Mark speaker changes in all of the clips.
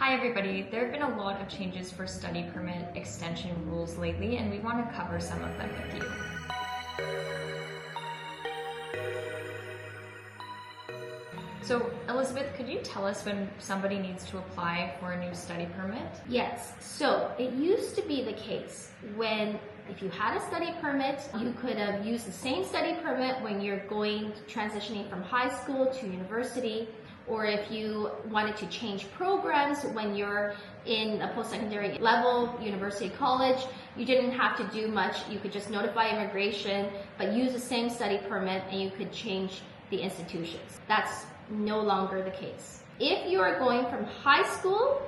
Speaker 1: Hi everybody, there have been a lot of changes for study permit extension rules lately, and we want to cover some of them with you. So Elizabeth, could you tell us when somebody needs to apply for a new study permit?
Speaker 2: Yes, so it used to be the case when if you had a study permit, you could have used the same study permit when you're transitioning from high school to university, or if you wanted to change programs when you're in a post-secondary level, university, college, you didn't have to do much. You could just notify immigration, but use the same study permit and you could change the institutions. That's no longer the case. If you are going from high school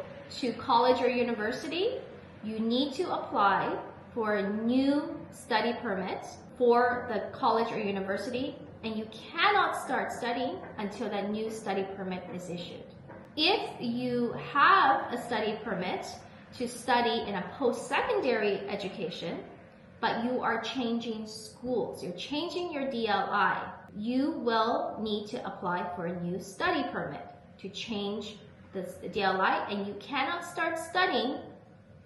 Speaker 2: to college or university, you need to apply for a new study permit for the college or university, and you cannot start studying until that new study permit is issued. If you have a study permit to study in a post-secondary education, but you are changing schools, you're changing your DLI, you will need to apply for a new study permit to change the DLI, and you cannot start studying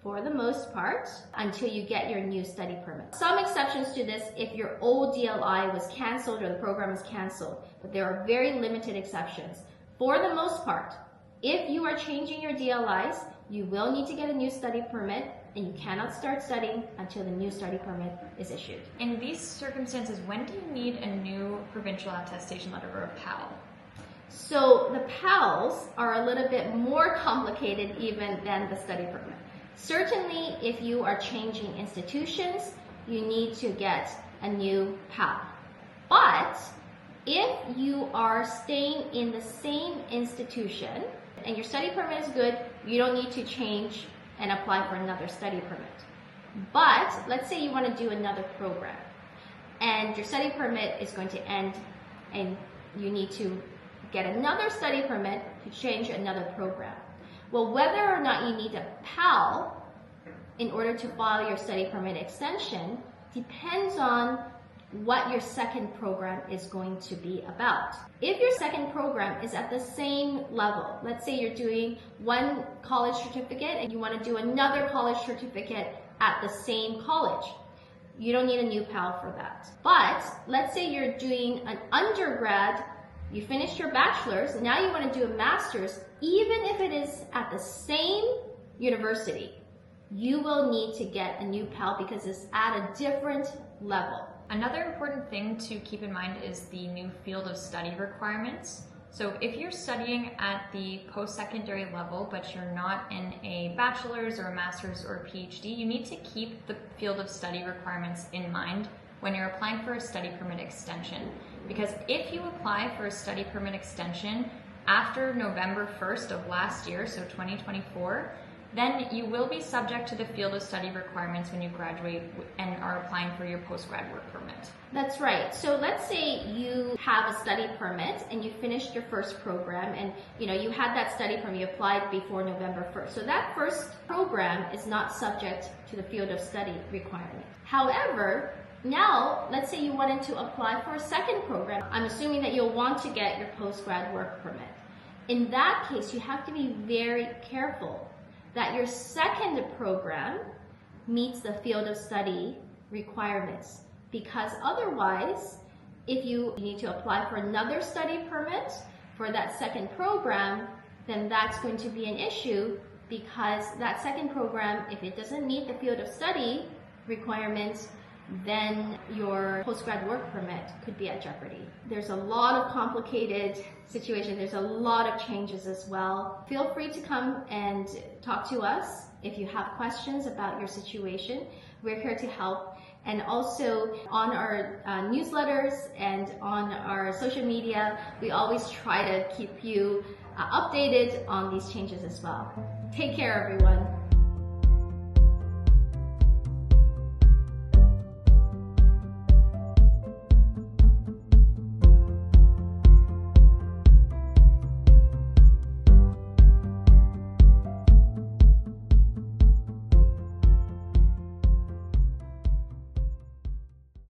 Speaker 2: for the most part until you get your new study permit. Some exceptions to this if your old DLI was canceled or the program is canceled, but there are very limited exceptions. For the most part, if you are changing your DLIs, you will need to get a new study permit, and you cannot start studying until the new study permit is issued.
Speaker 1: In these circumstances, when do you need a new Provincial Attestation Letter or a PAL?
Speaker 2: So the PALs are a little bit more complicated even than the study permit. Certainly, if you are changing institutions, you need to get a new PAL. But if you are staying in the same institution and your study permit is good, you don't need to change and apply for another study permit. But let's say you want to do another program and your study permit is going to end and you need to get another study permit to change another program. Well, whether or not you need a PAL in order to file your study permit extension depends on what your second program is going to be about. If your second program is at the same level, let's say you're doing one college certificate and you want to do another college certificate at the same college, you don't need a new PAL for that. But let's say you're doing an undergrad, you finished your bachelor's, now you want to do a master's, even if it is at the same university, you will need to get a new PAL because it's at a different level.
Speaker 1: Another important thing to keep in mind is the new field of study requirements. So if you're studying at the post-secondary level, but you're not in a bachelor's or a master's or a PhD, you need to keep the field of study requirements in mind when you're applying for a study permit extension. Because if you apply for a study permit extension after November 1st of last year, so 2024, then you will be subject to the field of study requirements when you graduate and are applying for your post-grad work permit.
Speaker 2: That's right. So let's say you have a study permit and you finished your first program and you had that study permit, you applied before November 1st. So that first program is not subject to the field of study requirement. However, now, let's say you wanted to apply for a second program. I'm assuming that you'll want to get your post-grad work permit. In that case, you have to be very careful that your second program meets the field of study requirements, because otherwise, if you need to apply for another study permit for that second program, then that's going to be an issue, because that second program, if it doesn't meet the field of study requirements, then your post-grad work permit could be at jeopardy. There's a lot of complicated situations. There's a lot of changes as well. Feel free to come and talk to us if you have questions about your situation. We're here to help. And also on our newsletters and on our social media, we always try to keep you updated on these changes as well. Take care, everyone.